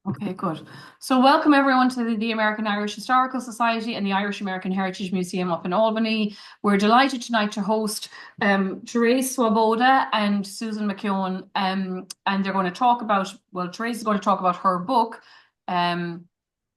Okay, good. So welcome everyone to the American Irish Historical Society and the Irish American Heritage Museum up in Albany. We're delighted tonight to host Terese Svoboda and Susan McKeown, and they're going to talk about, well, Terese is going to talk about her book, um,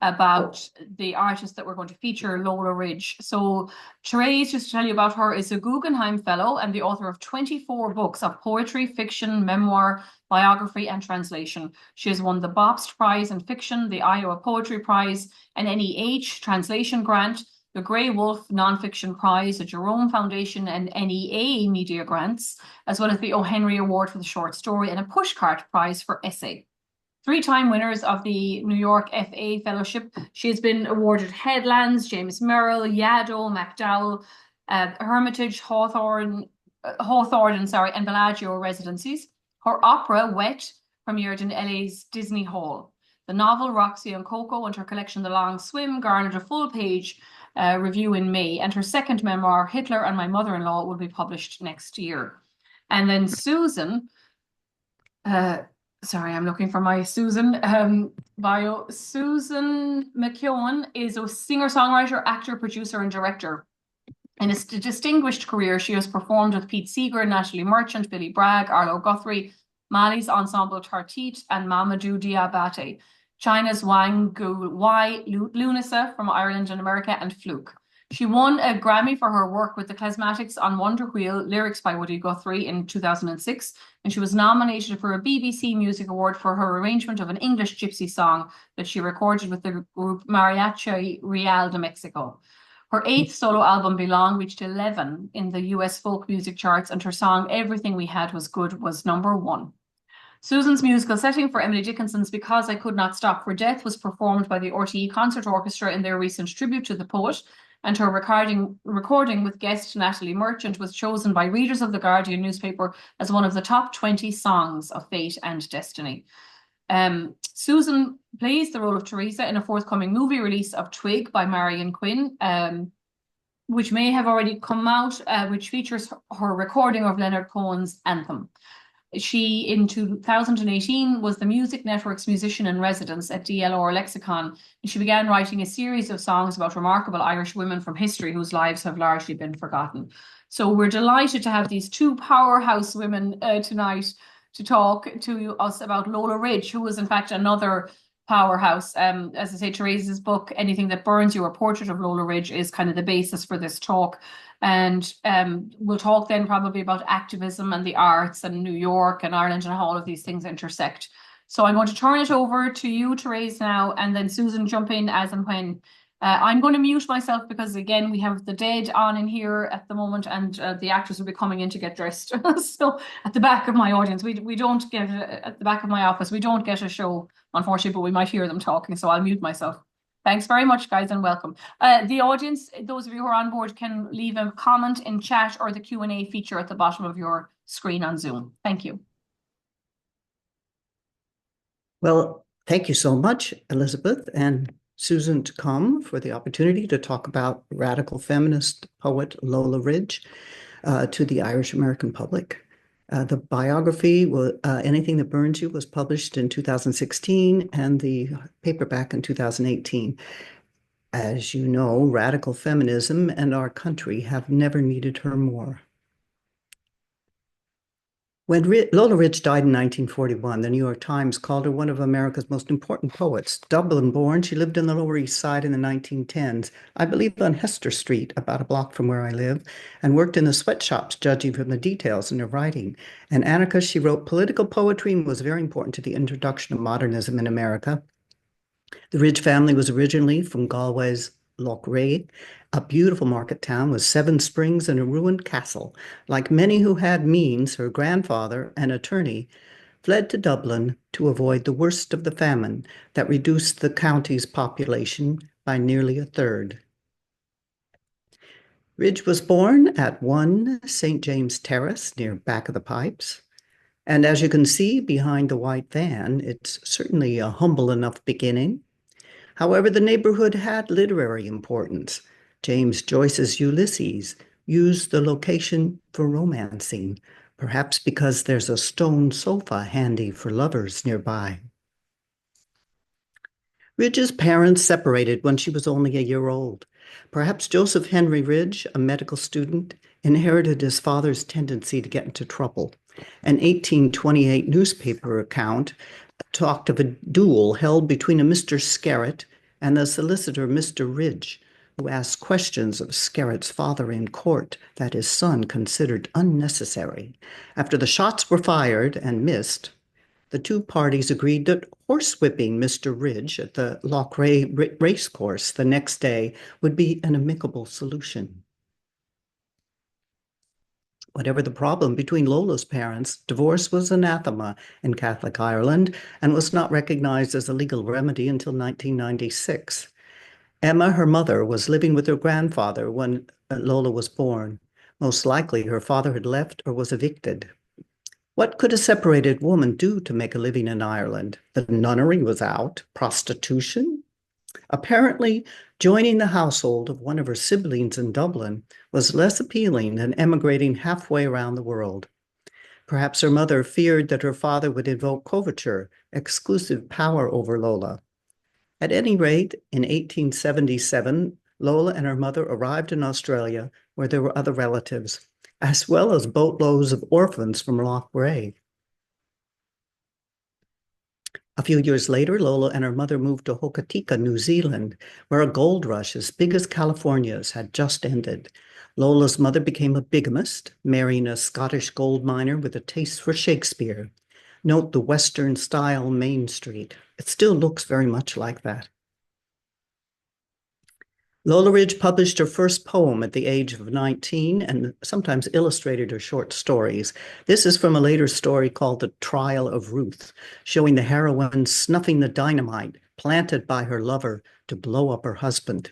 about the artist that we're going to feature, Lola Ridge. So Terese, just to tell you about her, is a Guggenheim Fellow and the author of 24 books of poetry, fiction, memoir, biography, and translation. She has won the Bobst Prize in Fiction, the Iowa Poetry Prize, an NEH Translation Grant, the Grey Wolf Nonfiction Prize, the Jerome Foundation and NEA Media Grants, as well as the O. Henry Award for the Short Story and a Pushcart Prize for Essay. Three-time winners of the New York FA Fellowship. She has been awarded Headlands, James Merrill, Yaddo, MacDowell, Hermitage, Hawthorne, and Bellagio residencies. Her opera, Wet, premiered in LA's Disney Hall. The novel, Roxy and Coco, and her collection, The Long Swim, garnered a full-page review in May, and her second memoir, Hitler and My Mother-in-Law, will be published next year. And then Susan, sorry, I'm looking for my Susan bio. Susan McKeown is a singer-songwriter, actor, producer, and director. In a distinguished career, she has performed with Pete Seeger, Natalie Merchant, Billy Bragg, Arlo Guthrie, Mali's Ensemble Tartite, and Mamadou Diabate, China's Wang Gu Wai, Lunasa from Ireland and America, and Fluke. She won a Grammy for her work with the Klasmatics on Wonder Wheel, lyrics by Woody Guthrie in 2006, and she was nominated for a BBC Music Award for her arrangement of an English gypsy song that she recorded with the group Mariachi Real de Mexico. Her eighth solo album, Belong, reached 11 in the US folk music charts, and her song Everything We Had Was Good was #1. Susan's musical setting for Emily Dickinson's Because I Could Not Stop for Death was performed by the RTE Concert Orchestra in their recent tribute to the poet, and her recording with guest Natalie Merchant was chosen by readers of the Guardian newspaper as one of the top 20 songs of fate and destiny. Susan plays the role of Teresa in a forthcoming movie release of Twig by Marion Quinn, which may have already come out, which features her recording of Leonard Cohen's Anthem. She, in 2018, was the Music Network's musician in residence at DLR Lexicon, and she began writing a series of songs about remarkable Irish women from history whose lives have largely been forgotten. So we're delighted to have these two powerhouse women tonight to talk to us about Lola Ridge, who was in fact another powerhouse. As I say, Teresa's book, Anything That Burns You, a Portrait of Lola Ridge, is kind of the basis for this talk. And we'll talk then probably about activism and the arts and New York and Ireland and how all of these things intersect. So I'm going to turn it over to you, Terese, now, and then Susan jump in as and when. I'm going to mute myself because, again, we have the dead on in here at the moment, and the actors will be coming in to get dressed. So at the back of my audience, we don't get, at the back of my office, we don't get a show, unfortunately, but we might hear them talking, so I'll mute myself. Thanks very much, guys, and welcome. The audience, those of you who are on board, can leave a comment in chat or the Q&A feature at the bottom of your screen on Zoom. Thank you. Well, thank you so much, Elizabeth and Susan, to come for the opportunity to talk about radical feminist poet Lola Ridge to the Irish American public. The biography, Anything That Burns You, was published in 2016 and the paperback in 2018. As you know, radical feminism and our country have never needed her more. When Lola Ridge died in 1941, the New York Times called her one of America's most important poets. Dublin-born, she lived in the Lower East Side in the 1910s, I believe on Hester Street, about a block from where I live, and worked in the sweatshops, judging from the details in her writing. An anarchist, she wrote political poetry and was very important to the introduction of modernism in America. The Ridge family was originally from Galway's Loch Ray, a beautiful market town with 7 springs and a ruined castle. Like many who had means, her grandfather, an attorney, fled to Dublin to avoid the worst of the famine that reduced the county's population by nearly a third. Ridge was born at 1 St. James Terrace near Back of the Pipes. And as you can see behind the white van, it's certainly a humble enough beginning. However, the neighborhood had literary importance. James Joyce's Ulysses used the location for romancing, perhaps because there's a stone sofa handy for lovers nearby. Ridge's parents separated when she was only a year old. Perhaps Joseph Henry Ridge, a medical student, inherited his father's tendency to get into trouble. An 1828 newspaper account talked of a duel held between a Mr. Scarrett and the solicitor Mr. Ridge, who asked questions of Scarrett's father in court that his son considered unnecessary. After the shots were fired and missed, the two parties agreed that horsewhipping Mr. Ridge at the Lochray racecourse the next day would be an amicable solution. Whatever the problem between Lola's parents, divorce was anathema in Catholic Ireland and was not recognized as a legal remedy until 1996. Emma, her mother, was living with her grandfather when Lola was born. Most likely, her father had left or was evicted. What could a separated woman do to make a living in Ireland? The nunnery was out. Prostitution? Apparently, joining the household of one of her siblings in Dublin was less appealing than emigrating halfway around the world. Perhaps her mother feared that her father would invoke coverture, exclusive power over Lola. At any rate, in 1877, Lola and her mother arrived in Australia, where there were other relatives, as well as boatloads of orphans from Lochray. A few years later, Lola and her mother moved to Hokitika, New Zealand, where a gold rush as big as California's had just ended. Lola's mother became a bigamist, marrying a Scottish gold miner with a taste for Shakespeare. Note the Western-style Main Street. It still looks very much like that. Lola Ridge published her first poem at the age of 19 and sometimes illustrated her short stories. This is from a later story called The Trial of Ruth, showing the heroine snuffing the dynamite planted by her lover to blow up her husband.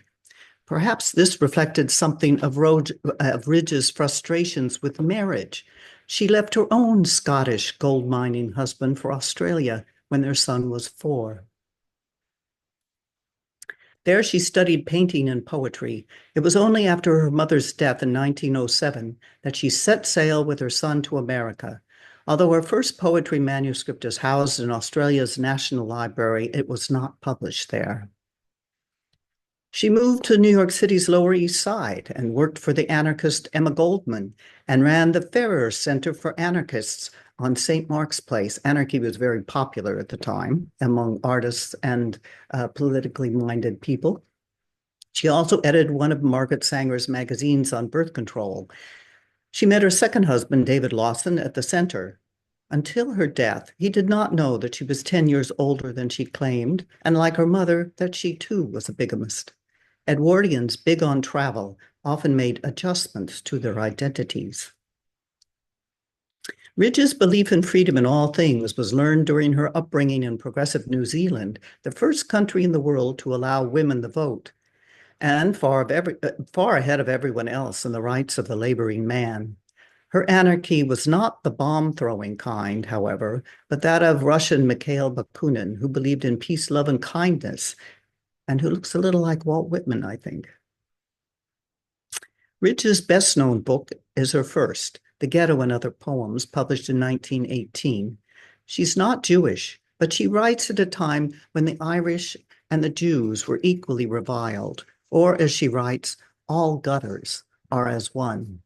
Perhaps this reflected something of Ridge's frustrations with marriage. She left her own Scottish gold mining husband for Australia when their son was 4. There she studied painting and poetry. It was only after her mother's death in 1907 that she set sail with her son to America. Although her first poetry manuscript is housed in Australia's National Library, it was not published there. She moved to New York City's Lower East Side and worked for the anarchist Emma Goldman and ran the Ferrer Center for Anarchists on St. Mark's Place. Anarchy was very popular at the time among artists and politically minded people. She also edited one of Margaret Sanger's magazines on birth control. She met her second husband, David Lawson, at the center. Until her death, he did not know that she was 10 years older than she claimed, and like her mother, that she too was a bigamist. Edwardians, big on travel, often made adjustments to their identities. Ridge's belief in freedom in all things was learned during her upbringing in progressive New Zealand, the first country in the world to allow women the vote, and far ahead of everyone else in the rights of the laboring man. Her anarchy was not the bomb-throwing kind, however, but that of Russian Mikhail Bakunin, who believed in peace, love, and kindness, and who looks a little like Walt Whitman, I think. Ridge's best-known book is her first, The Ghetto and Other Poems, published in 1918. She's not Jewish, but she writes at a time when the Irish and the Jews were equally reviled, or as she writes, all gutters are as one.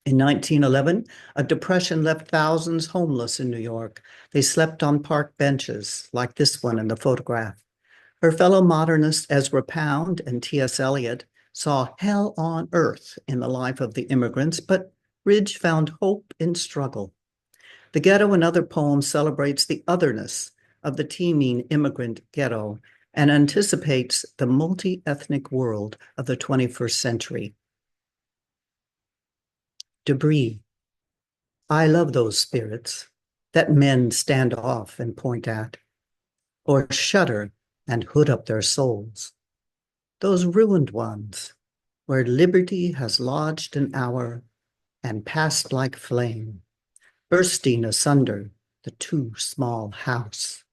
In 1911, a depression left thousands homeless in New York. They slept on park benches, like this one in the photograph. Her fellow modernists Ezra Pound and T.S. Eliot saw hell on earth in the life of the immigrants, but Ridge found hope in struggle. The Ghetto and Other Poems celebrates the otherness of the teeming immigrant ghetto and anticipates the multi-ethnic world of the 21st century. Debris. I love those spirits that men stand off and point at, or shudder and hood up their souls. Those ruined ones, where liberty has lodged an hour and passed like flame, bursting asunder the too small house.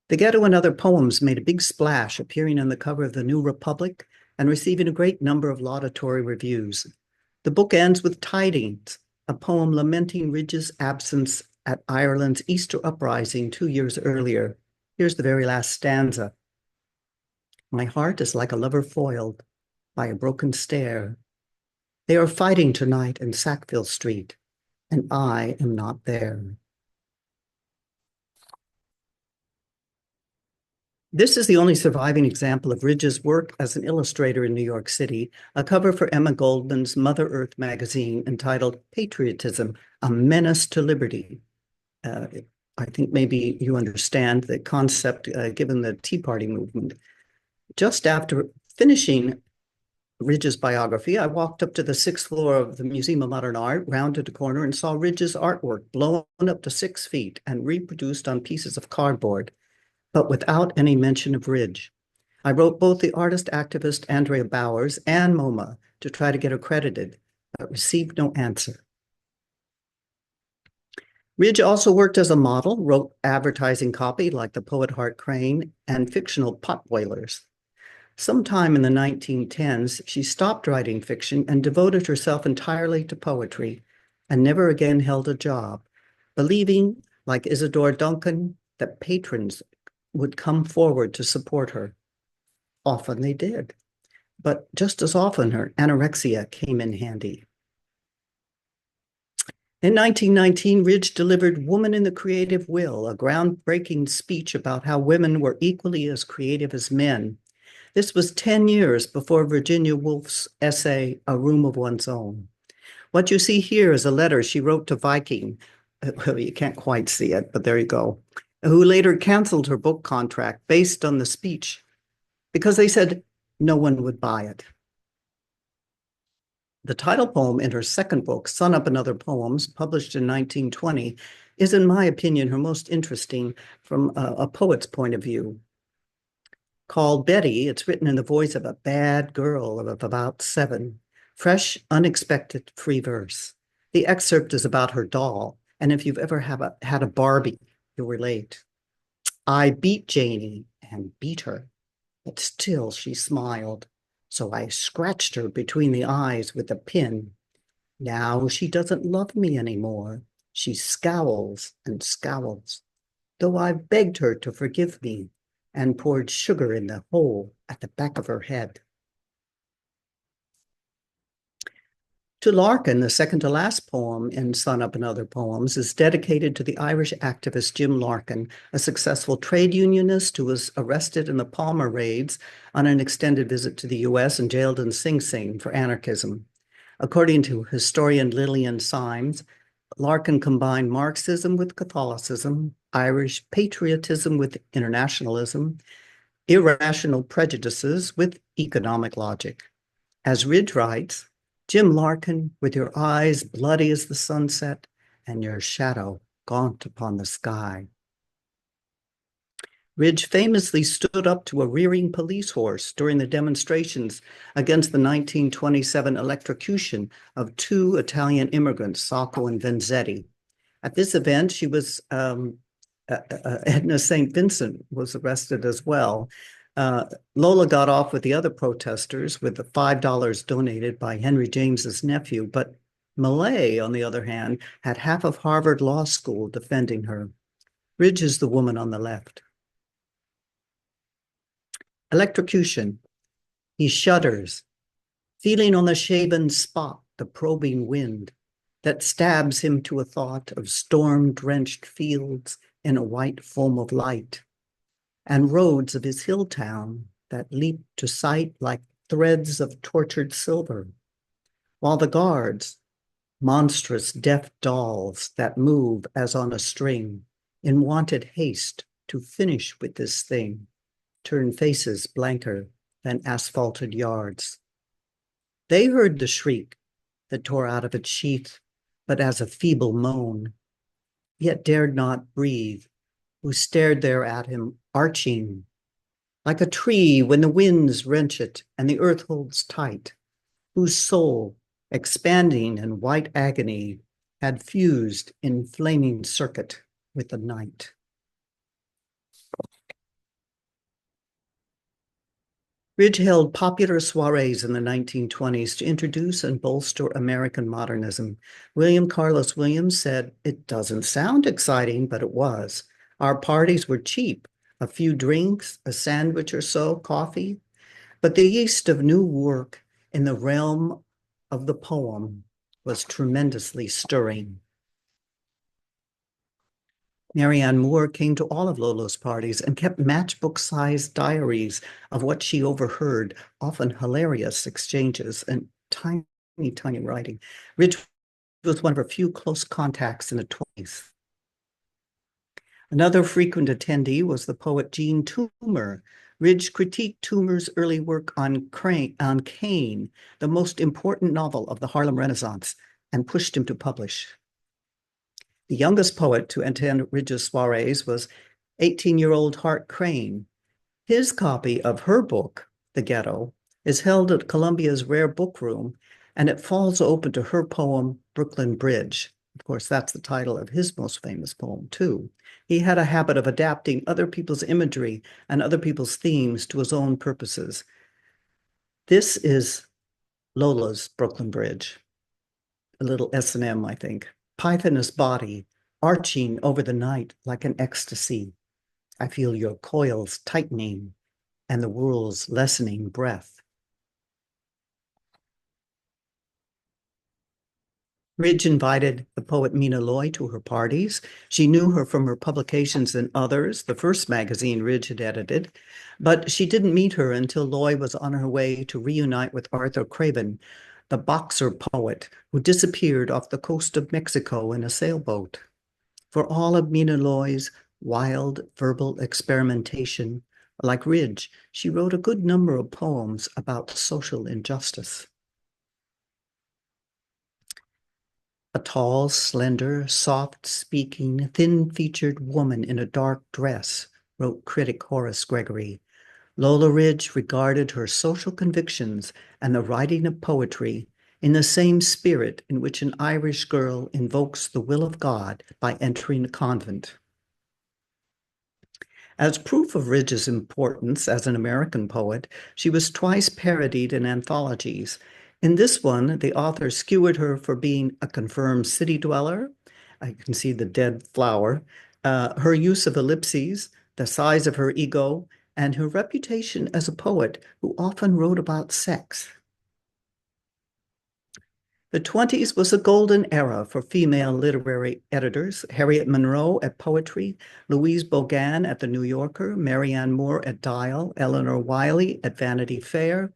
The Ghetto and Other Poems made a big splash, appearing on the cover of the New Republic and receiving a great number of laudatory reviews. The book ends with Tidings, a poem lamenting Ridge's absence at Ireland's Easter uprising 2 years earlier. Here's the very last stanza. My heart is like a lover foiled by a broken stair. They are fighting tonight in Sackville Street, and I am not there. This is the only surviving example of Ridge's work as an illustrator in New York City, a cover for Emma Goldman's Mother Earth magazine entitled Patriotism, a Menace to Liberty. I think maybe you understand the concept given the Tea Party movement. Just after finishing Ridge's biography, I walked up to the 6th floor of the Museum of Modern Art, rounded a corner, and saw Ridge's artwork blown up to 6 feet and reproduced on pieces of cardboard, but without any mention of Ridge. I wrote both the artist activist Andrea Bowers and MoMA to try to get her credited, but received no answer. Ridge also worked as a model, wrote advertising copy like the poet Hart Crane, and fictional potboilers. Sometime in the 1910s, she stopped writing fiction and devoted herself entirely to poetry and never again held a job, believing, like Isadora Duncan, that patrons would come forward to support her. Often they did, but just as often her anorexia came in handy. In 1919, Ridge delivered Woman in the Creative Will, a groundbreaking speech about how women were equally as creative as men. This was 10 years before Virginia Woolf's essay, A Room of One's Own. What you see here is a letter she wrote to Viking. Well, you can't quite see it, but there you go. Who later canceled her book contract based on the speech because they said no one would buy it. The title poem in her second book, Sun Up and Other Poems, published in 1920, is, in my opinion, her most interesting from a poet's point of view. Called Betty, it's written in the voice of a bad girl of about 7. Fresh, unexpected, free verse. The excerpt is about her doll, and if you've ever had a Barbie, you'll relate. I beat Janie and beat her, but still she smiled. So I scratched her between the eyes with a pin. Now she doesn't love me anymore. She scowls and scowls, though I begged her to forgive me and poured sugar in the hole at the back of her head. To Larkin, the second to last poem in Sun Up and Other Poems is dedicated to the Irish activist Jim Larkin, a successful trade unionist who was arrested in the Palmer raids on an extended visit to the US and jailed in Sing Sing for anarchism. According to historian Lillian Symes, Larkin combined Marxism with Catholicism, Irish patriotism with internationalism, irrational prejudices with economic logic. As Ridge writes, Jim Larkin, with your eyes bloody as the sunset and your shadow gaunt upon the sky. Ridge famously stood up to a rearing police horse during the demonstrations against the 1927 electrocution of 2 Italian immigrants, Sacco and Vanzetti. At this event, she was Edna St. Vincent was arrested as well. Lola got off with the other protesters with the $5 donated by Henry James's nephew, but Millay, on the other hand, had half of Harvard Law School defending her. Ridge is the woman on the left. Electrocution. He shudders, feeling on the shaven spot the probing wind that stabs him to a thought of storm-drenched fields in a white foam of light, and roads of his hill town that leap to sight like threads of tortured silver, while the guards, monstrous deaf dolls that move as on a string, in wonted haste to finish with this thing, turn faces blanker than asphalted yards. They heard the shriek that tore out of its sheath, but as a feeble moan, yet dared not breathe, who stared there at him, arching, like a tree when the winds wrench it and the earth holds tight, whose soul, expanding in white agony, had fused in flaming circuit with the night. Ridge held popular soirees in the 1920s to introduce and bolster American modernism. William Carlos Williams said, "It doesn't sound exciting, but it was. Our parties were cheap, a few drinks, a sandwich or so, coffee. But the yeast of new work in the realm of the poem was tremendously stirring." Marianne Moore came to all of Lola's parties and kept matchbook-sized diaries of what she overheard, often hilarious exchanges and tiny, tiny writing. Ridge was one of her few close contacts in the 20s. Another frequent attendee was the poet Jean Toomer. Ridge critiqued Toomer's early work on Cain, the most important novel of the Harlem Renaissance, and pushed him to publish. The youngest poet to attend Ridge's soirees was 18-year-old Hart Crane. His copy of her book, The Ghetto, is held at Columbia's Rare Book Room, and it falls open to her poem, Brooklyn Bridge. Of course, that's the title of his most famous poem, too. He had a habit of adapting other people's imagery and other people's themes to his own purposes. This is Lola's Brooklyn Bridge, a little S&M, I think. Pythonous body, arching over the night like an ecstasy. I feel your coils tightening and the world's lessening breath. Ridge invited the poet Mina Loy to her parties. She knew her from her publications in Others, the first magazine Ridge had edited, but she didn't meet her until Loy was on her way to reunite with Arthur Craven, the boxer poet who disappeared off the coast of Mexico in a sailboat. For all of Mina Loy's wild verbal experimentation, like Ridge, she wrote a good number of poems about social injustice. A tall, slender, soft-speaking, thin-featured woman in a dark dress, wrote critic Horace Gregory. Lola Ridge regarded her social convictions and the writing of poetry in the same spirit in which an Irish girl invokes the will of God by entering a convent. As proof of Ridge's importance as an American poet, she was twice parodied in anthologies. In this one, the author skewered her for being a confirmed city dweller. I can see the dead flower. Her use of ellipses, the size of her ego, and her reputation as a poet who often wrote about sex. The 20s was a golden era for female literary editors. Harriet Monroe at Poetry, Louise Bogan at The New Yorker, Marianne Moore at Dial, Eleanor Wiley at Vanity Fair,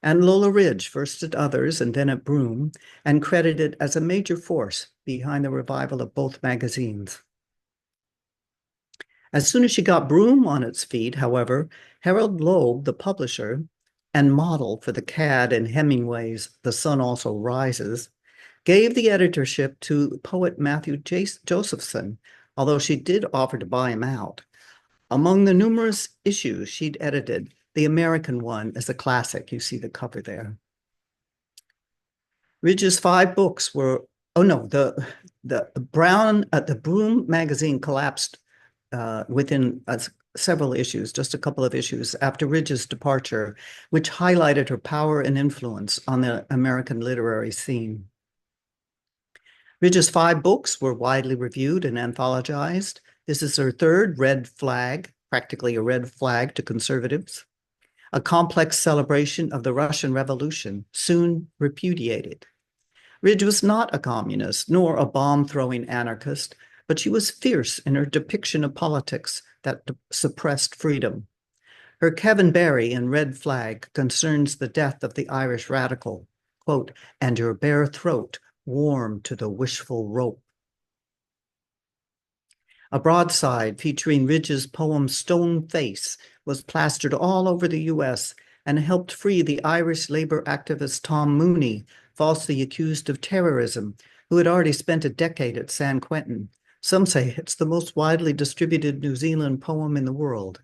and Lola Ridge, first at Others and then at Broom, and credited as a major force behind the revival of both magazines. As soon as she got Broom on its feet, however, Harold Loeb, the publisher and model for the cad in Hemingway's The Sun Also Rises, gave the editorship to poet Matthew Josephson, although she did offer to buy him out. Among the numerous issues she'd edited, the American one is a classic. You see the cover there. Ridge's 5 books were, the Broom magazine collapsed within several issues, just a couple of issues after Ridge's departure, which highlighted her power and influence on the American literary scene. Ridge's 5 books were widely reviewed and anthologized. This is her third, Red Flag, practically a red flag to conservatives, a complex celebration of the Russian Revolution, soon repudiated. Ridge was not a communist, nor a bomb-throwing anarchist, but she was fierce in her depiction of politics that suppressed freedom. Her Kevin Barry in Red Flag concerns the death of the Irish radical, quote, "and your bare throat warm to the wishful rope." A broadside featuring Ridge's poem Stone Face was plastered all over the US and helped free the Irish labor activist Tom Mooney, falsely accused of terrorism, who had already spent a decade at San Quentin. Some say it's the most widely distributed New Zealand poem in the world.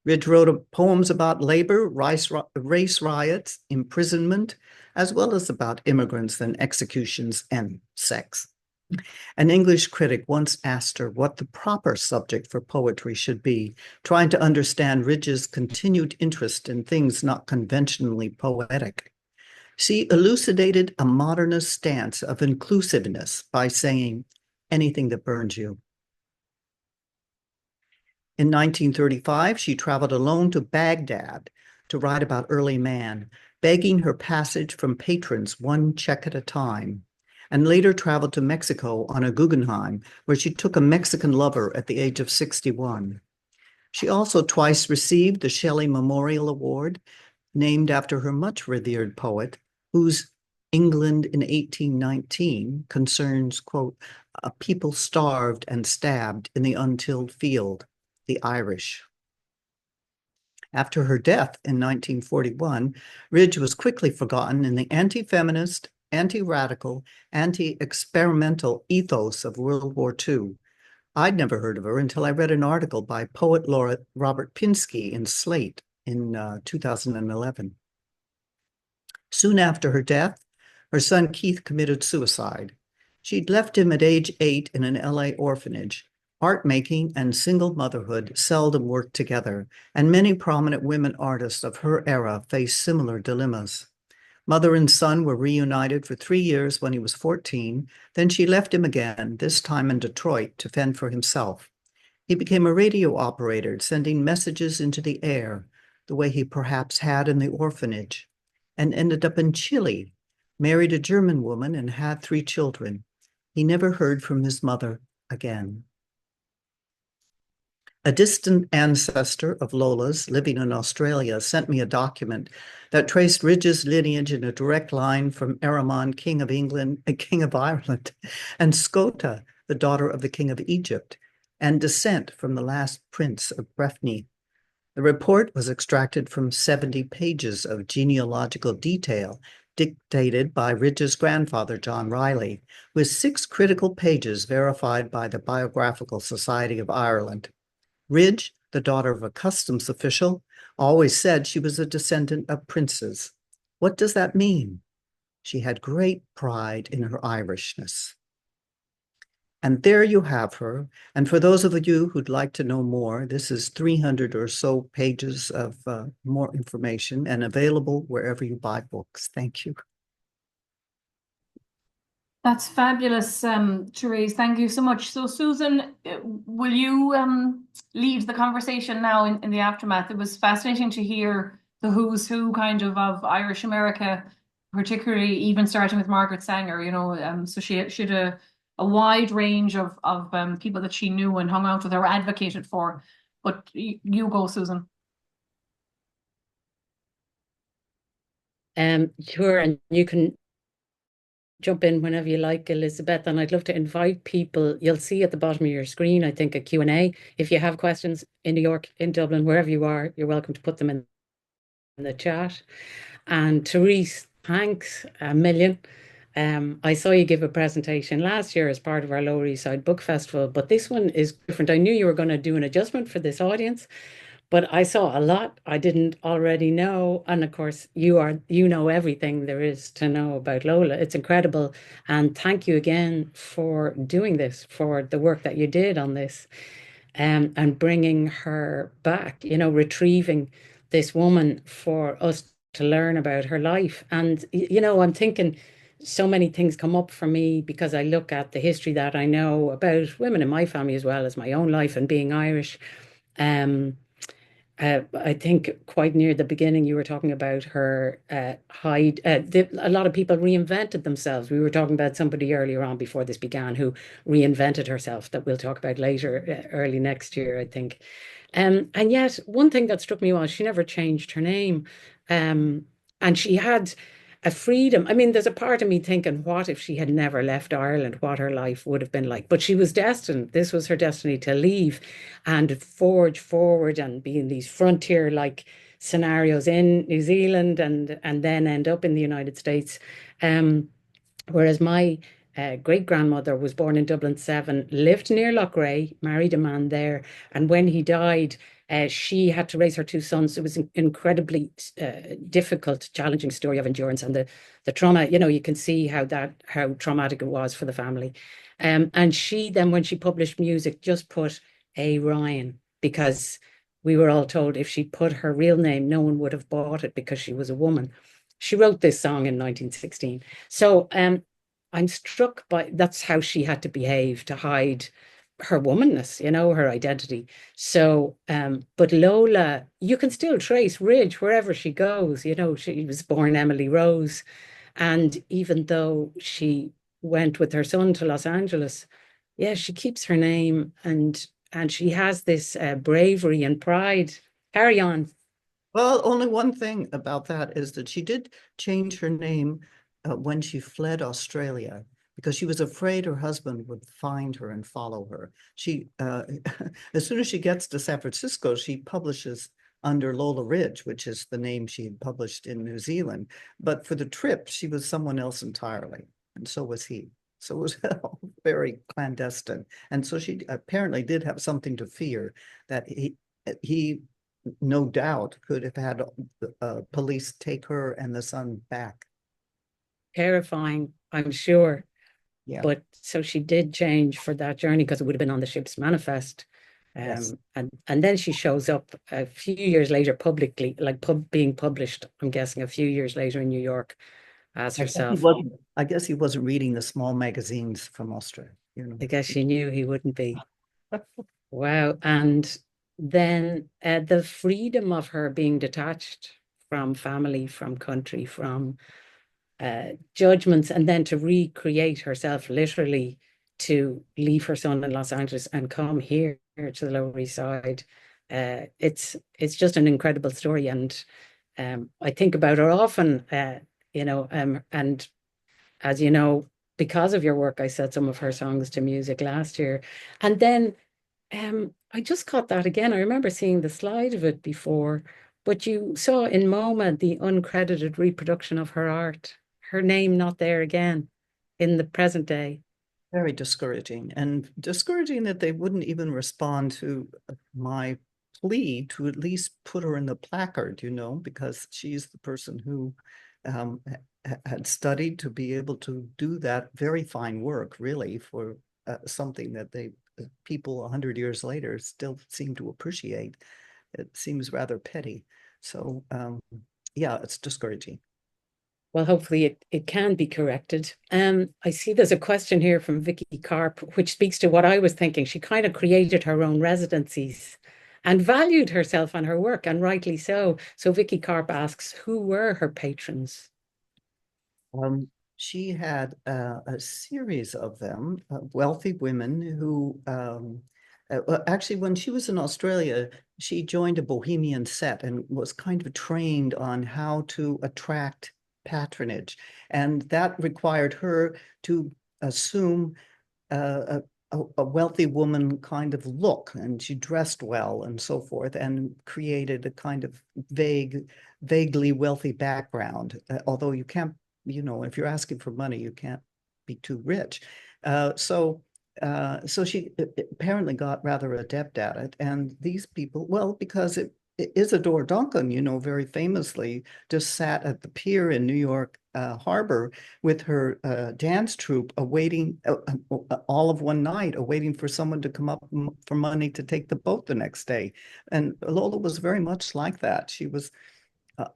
Ridge wrote poems about labor, race riots, imprisonment, as well as about immigrants and executions and sex. An English critic once asked her what the proper subject for poetry should be, trying to understand Ridge's continued interest in things not conventionally poetic. She elucidated a modernist stance of inclusiveness by saying, anything that burns you. In 1935, she traveled alone to Baghdad to write about early man, begging her passage from patrons one check at a time, and later traveled to Mexico on a Guggenheim, where she took a Mexican lover at the age of 61. She also twice received the Shelley Memorial Award, named after her much revered poet, whose England in 1819 concerns, quote, a people starved and stabbed in the untilled field, the Irish. After her death in 1941, Ridge was quickly forgotten in the anti-feminist, anti-radical, anti-experimental ethos of World War II. I'd never heard of her until I read an article by poet laureate Robert Pinsky in Slate in 2011. Soon after her death, her son Keith committed suicide. She'd left him at age 8 in an LA orphanage. Art making and single motherhood seldom worked together, and many prominent women artists of her era faced similar dilemmas. Mother and son were reunited for 3 years when he was 14. Then she left him again, this time in Detroit, to fend for himself. He became a radio operator, sending messages into the air, the way he perhaps had in the orphanage, and ended up in Chile, married a German woman, and had 3 children. He never heard from his mother again. A distant ancestor of Lola's living in Australia sent me a document that traced Ridge's lineage in a direct line from Ahriman, King of England and King of Ireland, and Scota, the daughter of the King of Egypt, and descent from the last prince of Breffni. The report was extracted from 70 pages of genealogical detail dictated by Ridge's grandfather, John Riley, with 6 critical pages verified by the Biographical Society of Ireland. Ridge, the daughter of a customs official, always said she was a descendant of princes. What does that mean? She had great pride in her Irishness. And there you have her. And for those of you who'd like to know more, this is 300 or so pages of more information and available wherever you buy books. Thank you. That's fabulous, Terese. Thank you so much. So, Susan, will you lead the conversation now in the aftermath? It was fascinating to hear the who's who kind of Irish America, particularly even starting with Margaret Sanger. So she had a wide range of people that she knew and hung out with or advocated for. But you go, Susan. Sure, and you can jump in whenever you like, Elizabeth, and I'd love to invite people. You'll see at the bottom of your screen, I think, a Q&A. If you have questions in New York, in Dublin, wherever you are, you're welcome to put them in the chat. And Terese, thanks a million. I saw you give a presentation last year as part of our Lower East Side Book Festival, but this one is different. I knew you were going to do an adjustment for this audience, but I saw a lot I didn't already know. And of course, you know everything there is to know about Lola. It's incredible. And thank you again for doing this, for the work that you did on this, and bringing her back, retrieving this woman for us to learn about her life. And, I'm thinking so many things come up for me because I look at the history that I know about women in my family as well as my own life and being Irish. I think quite near the beginning, you were talking about her hide. A lot of people reinvented themselves. We were talking about somebody earlier on before this began who reinvented herself that we'll talk about later, early next year, I think. And yet, one thing that struck me was she never changed her name. And she had a freedom. I mean, there's a part of me thinking, what if she had never left Ireland, what her life would have been like? But she was destined. This was her destiny to leave and forge forward and be in these frontier-like scenarios in New Zealand and then end up in the United States. Whereas my great-grandmother was born in Dublin 7, lived near Loughrea, married a man there, and when he died, She had to raise her two sons. It was an incredibly difficult, challenging story of endurance, and the trauma. You can see how traumatic it was for the family. And she then, when she published music, just put A. Ryan, because we were all told if she put her real name, no one would have bought it because she was a woman. She wrote this song in 1916. So I'm struck by that's how she had to behave to hide her womanness, her identity. So, but Lola, you can still trace Ridge wherever she goes. She was born Emily Rose. And even though she went with her son to Los Angeles, yeah, she keeps her name, and she has this bravery and pride. Carry on. Well, only one thing about that is that she did change her name when she fled Australia because she was afraid her husband would find her and follow her. She, as soon as she gets to San Francisco, she publishes under Lola Ridge, which is the name she had published in New Zealand. But for the trip, she was someone else entirely, and so was he. So it was very clandestine. And so she apparently did have something to fear that he no doubt could have had police take her and the son back. Terrifying, I'm sure. Yeah. But so she did change for that journey because it would have been on the ship's manifest. Yes. And then she shows up a few years later publicly, like being published, I'm guessing a few years later in New York as herself. I guess he wasn't reading the small magazines from Australia. I guess she knew he wouldn't be. Wow. And then the freedom of her being detached from family, from country, from judgments, and then to recreate herself literally, to leave her son in Los Angeles and come here to the Lower East Side. It's just an incredible story, and I think about her often, and as you know, because of your work, I set some of her songs to music last year, and then I just caught that again. I remember seeing the slide of it before, but you saw in MoMA the uncredited reproduction of her art, her name not there again in the present day. Very discouraging, and discouraging that they wouldn't even respond to my plea to at least put her in the placard, because she's the person who had studied to be able to do that very fine work, really, for something that people 100 years later still seem to appreciate. It seems rather petty. So yeah, it's discouraging. Well, hopefully it can be corrected. I see there's a question here from Vicky Karp, which speaks to what I was thinking. She kind of created her own residencies and valued herself and her work, and rightly so. So Vicky Karp asks, who were her patrons? She had a series of them, wealthy women who actually, when she was in Australia, she joined a bohemian set and was kind of trained on how to attract patronage. And that required her to assume a wealthy woman kind of look, and she dressed well and so forth, and created a kind of vaguely wealthy background. Although you can't, if you're asking for money, you can't be too rich. So she apparently got rather adept at it. And these people, well, because Isadora Duncan, very famously just sat at the pier in New York Harbor with her dance troupe, awaiting all of one night, awaiting for someone to come up for money to take the boat the next day. And Lola was very much like that. She was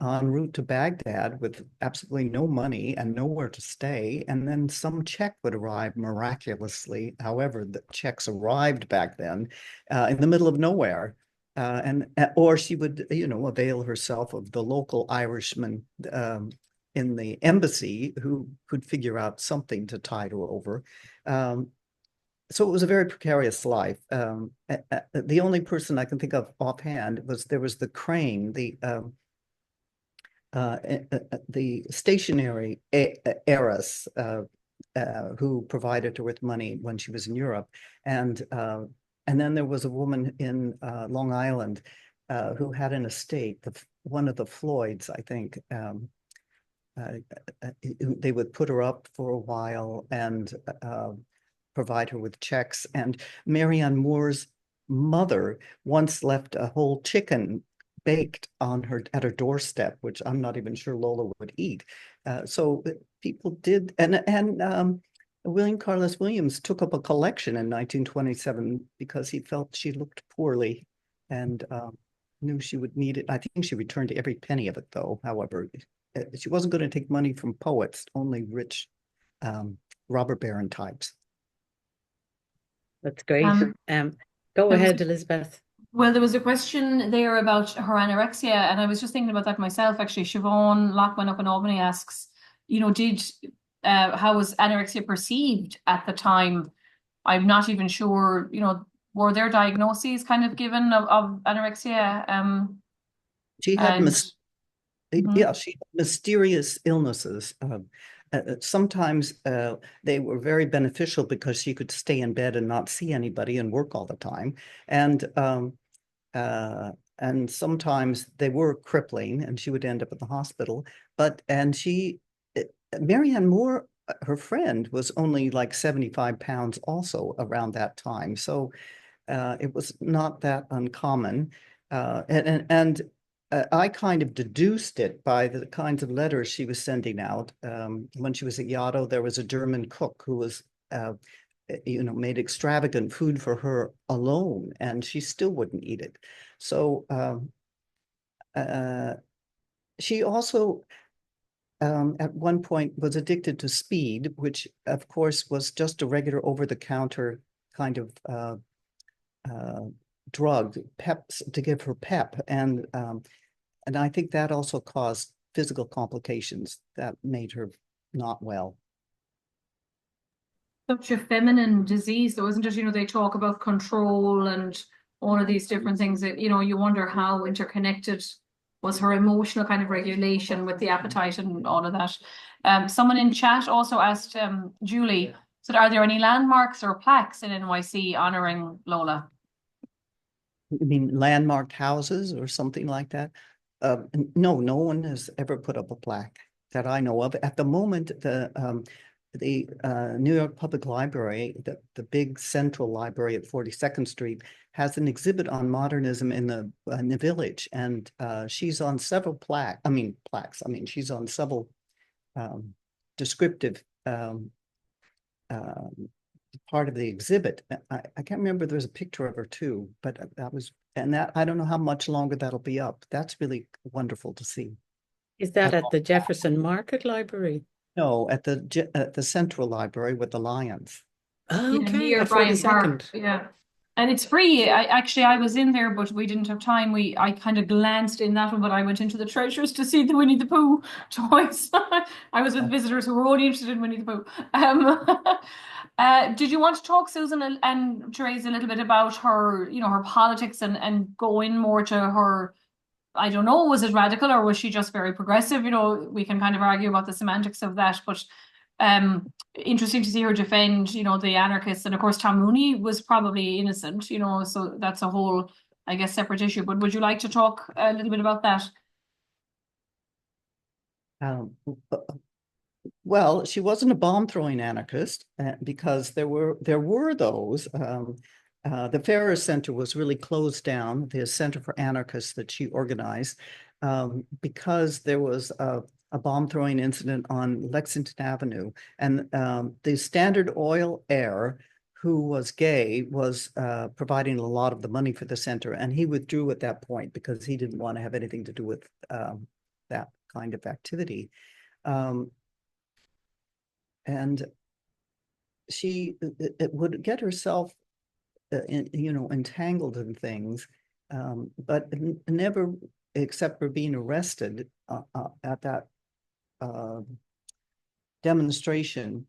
en route to Baghdad with absolutely no money and nowhere to stay. And then some check would arrive miraculously. However, the checks arrived back then in the middle of nowhere. Or she would, avail herself of the local Irishman in the embassy who could figure out something to tide her over. So it was a very precarious life. The only person I can think of offhand was the crane, the stationary heiress who provided her with money when she was in Europe, and then there was a woman in Long Island who had an estate. One of the Floyds, I think. They would put her up for a while and provide her with checks. And Marianne Moore's mother once left a whole chicken baked on her at her doorstep, which I'm not even sure Lola would eat. So people did, and William Carlos Williams took up a collection in 1927 because he felt she looked poorly and knew she would need it. I think she returned every penny of it, though. However, she wasn't going to take money from poets, only rich robber baron types. That's great. Um, Go there was- ahead, Elizabeth. Well, there was a question there about her anorexia, and I was just thinking about that myself, actually. Siobhan Lockman up in Albany asks, how was anorexia perceived at the time? I'm not even sure, were there diagnoses kind of given of anorexia? She had And yeah, she had mysterious illnesses. Sometimes they were very beneficial because she could stay in bed and not see anybody and work all the time. And sometimes they were crippling and she would end up at the hospital. Marianne Moore, her friend, was only like 75 pounds also around that time. So it was not that uncommon. I kind of deduced it by the kinds of letters she was sending out. When she was at Yaddo, there was a German cook who was made extravagant food for her alone, and she still wouldn't eat it. So she also, at one point, was addicted to speed, which, of course, was just a regular over-the-counter kind of drug, peps, to give her pep. And I think that also caused physical complications that made her not well. such a feminine disease, though, isn't it? They talk about control and all of these different things that, you wonder how interconnected was her emotional kind of regulation with the appetite and all of that. Someone in chat also asked, Julie, said, are there any landmarks or plaques in NYC honoring Lola? You mean landmarked houses or something like that? No, no one has ever put up a plaque that I know of. At the moment, the New York Public Library, the big central library at 42nd Street, has an exhibit on modernism in the village, and she's on several plaques. She's on several descriptive part of the exhibit. I can't remember. There's a picture of her too, but I don't know how much longer that'll be up. That's really wonderful to see. Is that at the Jefferson Market Library? No, at the Central Library with the lions. Oh, okay, near at Bryant 42nd. Park. Yeah. And it's free. I was in there, but we didn't have time. I kind of glanced in that one, but I went into the treasures to see the Winnie the Pooh toys. I was with visitors who were only interested in Winnie the Pooh. Did you want to talk, Susan and Terese, a little bit about her, her politics and go in more to her, I don't know, was it radical or was she just very progressive? We can kind of argue about the semantics of that, but interesting to see her defend, the anarchists. And of course, Tom Mooney was probably innocent, so that's a whole, I guess, separate issue. But would you like to talk a little bit about that? Well, she wasn't a bomb-throwing anarchist because there were those. The Farrer Center was really closed down, the Center for Anarchists that she organized, because there was a bomb-throwing incident on Lexington Avenue. And the Standard Oil heir, who was gay, was providing a lot of the money for the center. And he withdrew at that point because he didn't want to have anything to do with that kind of activity. And she would get herself entangled in things, but never, except for being arrested at that demonstration,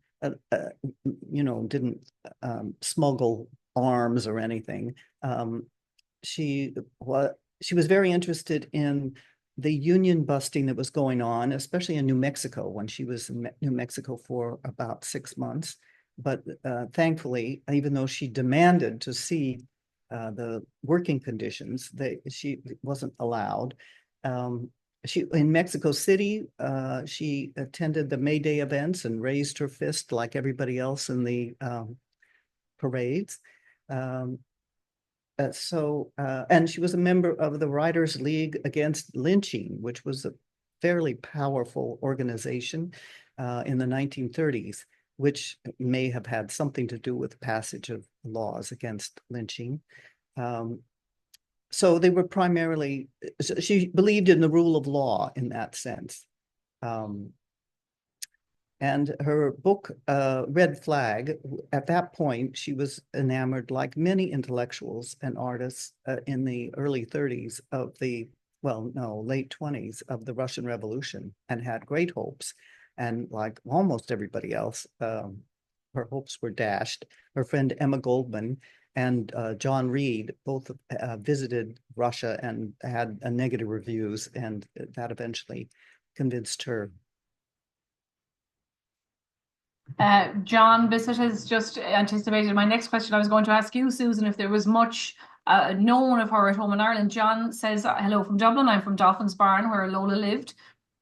didn't smuggle arms or anything. She was very interested in the union busting that was going on, especially in New Mexico, when she was in New Mexico for about 6 months. But thankfully, even though she demanded to see the working conditions, she wasn't allowed. In Mexico City, she attended the May Day events and raised her fist like everybody else in the parades. and she was a member of the Writers' League Against Lynching, which was a fairly powerful organization in the 1930s, which may have had something to do with the passage of laws against lynching. So they were primarily, she believed in the rule of law in that sense. And her book, Red Flag, at that point, she was enamored, like many intellectuals and artists in the early 30s of the, well, no, late 20s of the Russian Revolution, and had great hopes. And like almost everybody else, her hopes were dashed. Her friend Emma Goldman and John Reed both visited Russia and had negative reviews, and that eventually convinced her. John Bissett has just anticipated my next question. I was going to ask you, Susan, if there was much known of her at home in Ireland. John says, hello from Dublin. I'm from Dolphin's Barn, where Lola lived.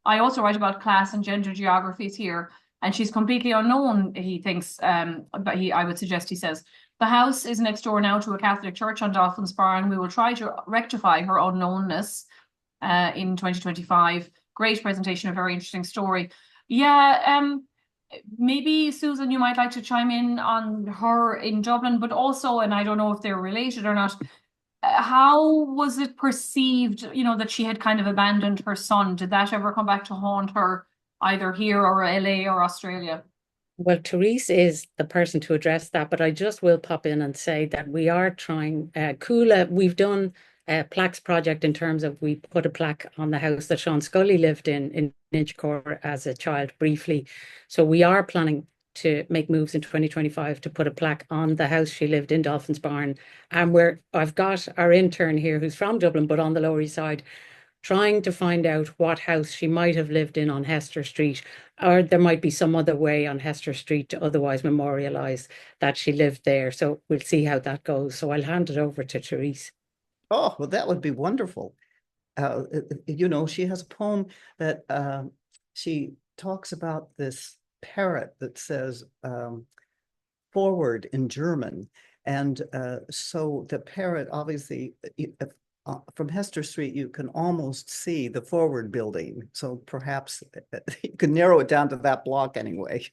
I also write about class and gender geographies here, and she's completely unknown, he thinks, but I would suggest, he says. The house is next door now to a Catholic church on Dolphin's Barn. We will try to rectify her unknownness in 2025. Great presentation, a very interesting story. Yeah, maybe Susan, you might like to chime in on her in Dublin, but also, and I don't know if they're related or not, how was it perceived, you know, that she had kind of abandoned her son? Did that ever come back to haunt her, either here or LA or Australia? Well, Terese is the person to address that, but I just will pop in and say that we are trying, Coola, we've done a plaques project in terms of we put a plaque on the house that Sean Scully lived in Inchicore as a child briefly. So we are planning to make moves in 2025 to put a plaque on the house she lived in, Dolphin's Barn. And I've got our intern here who's from Dublin, but on the Lower East Side, trying to find out what house she might have lived in on Hester Street, or there might be some other way on Hester Street to otherwise memorialize that she lived there. So we'll see how that goes. So I'll hand it over to Terese. Oh, well, that would be wonderful. You know, she has a poem that she talks about this parrot that says forward in German. And so the parrot, obviously, from Hester Street, you can almost see the forward building. So perhaps you can narrow it down to that block anyway.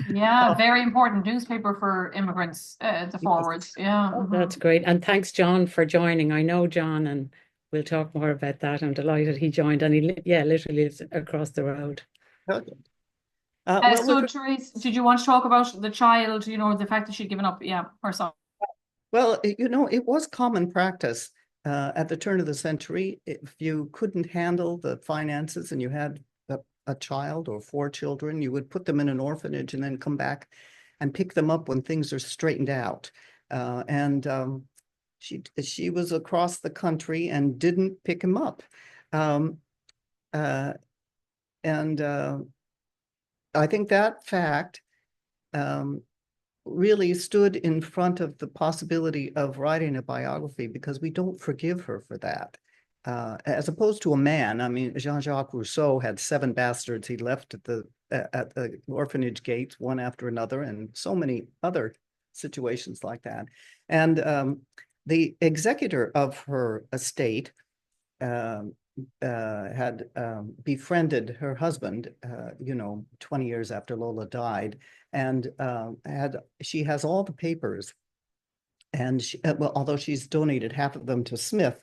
Yeah, very important newspaper for immigrants, the Forward. Yeah. Oh, that's great. And thanks, John, for joining. I know John, and we'll talk more about that. I'm delighted he joined, and he literally lives across the road. Okay. So, Terese, did you want to talk about the child, you know, the fact that she'd given up, her son? Well, you know, it was common practice at the turn of the century. If you couldn't handle the finances and you had a child or 4 children, you would put them in an orphanage and then come back and pick them up when things are straightened out. She was across the country and didn't pick him up. I think that fact really stood in front of the possibility of writing a biography, because we don't forgive her for that. As opposed to a man, I mean, Jean-Jacques Rousseau had 7 bastards he left at the orphanage gates, one after another, and so many other situations like that. And the executor of her estate had befriended her husband, 20 years after Lola died, and she has all the papers. And well, although she's donated half of them to Smith,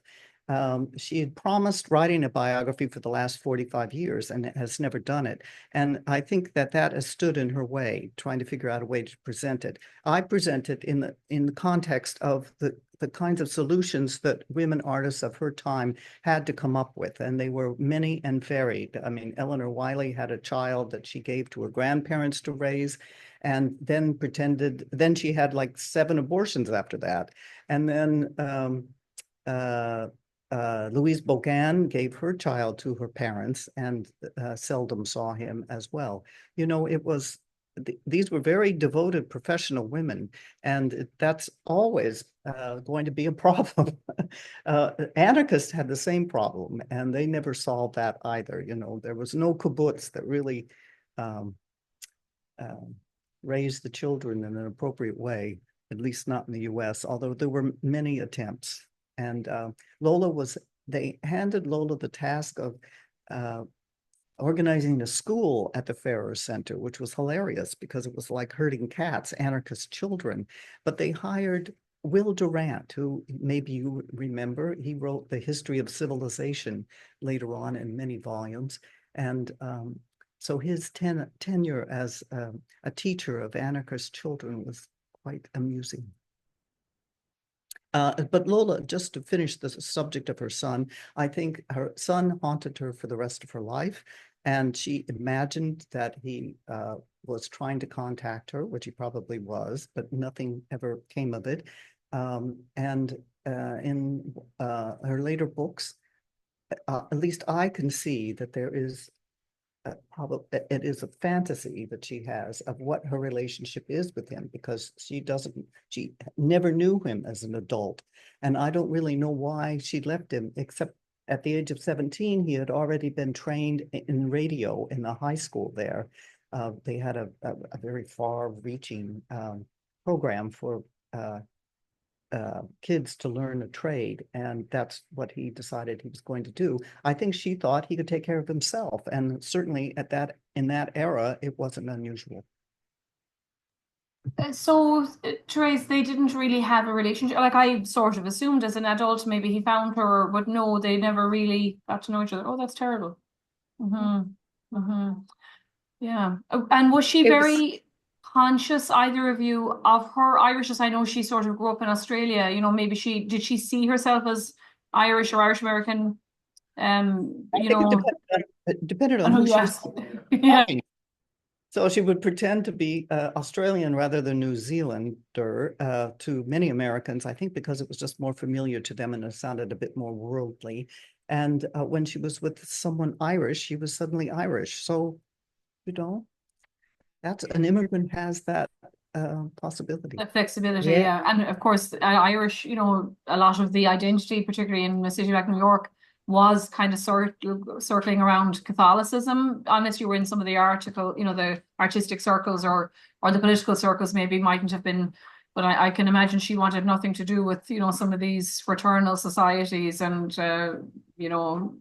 she had promised writing a biography for the last 45 years and has never done it. And I think that has stood in her way, trying to figure out a way to present it. I present it in the context of the kinds of solutions that women artists of her time had to come up with, and they were many and varied. I mean, Eleanor Wiley had a child that she gave to her grandparents to raise, and then she had like 7 abortions after that. And then Louise Bogan gave her child to her parents and seldom saw him as well. You know, these were very devoted professional women, and that's always going to be a problem. Anarchists had the same problem, and they never solved that either. You know, there was no kibbutz that really raised the children in an appropriate way at least not in the US, although there were many attempts. And they handed Lola the task of organizing a school at the Farrer Center, which was hilarious because it was like herding cats, anarchist children. But they hired Will Durant, who maybe you remember. He wrote The History of Civilization later on in many volumes. And so his tenure as a teacher of anarchist children was quite amusing. But Lola, just to finish the subject of her son, I think her son haunted her for the rest of her life. And she imagined that he was trying to contact her, which he probably was, but nothing ever came of it. And in her later books, at least I can see that there is probably it is a fantasy that she has of what her relationship is with him, because she never knew him as an adult. And I don't really know why she left him, except at the age of 17, he had already been trained in radio in the high school there. They had a very far-reaching program for kids to learn a trade, and that's what he decided he was going to do. I think she thought he could take care of himself, and certainly in that era, it wasn't unusual. So, Therese, they didn't really have a relationship. Like I sort of assumed as an adult, maybe he found her, but no, they never really got to know each other. Oh, that's terrible. Mm-hmm. Mm-hmm. Yeah. And was she very conscious, either of you, of her Irishness? I know she sort of grew up in Australia. You know, maybe did she see herself as Irish or Irish American? You know, it depended on I know, who she was yes. Yeah. talking. So she would pretend to be Australian rather than New Zealander to many Americans, I think because it was just more familiar to them and it sounded a bit more worldly. And when she was with someone Irish, she was suddenly Irish. So, you know, that's an immigrant has that possibility. The flexibility, yeah. And of course, Irish, you know, a lot of the identity, particularly in a city like New York, was kind of circling around Catholicism, unless you were in some of the the artistic circles or the political circles, maybe mightn't have been. But I can imagine she wanted nothing to do with, you know, some of these fraternal societies and, you know,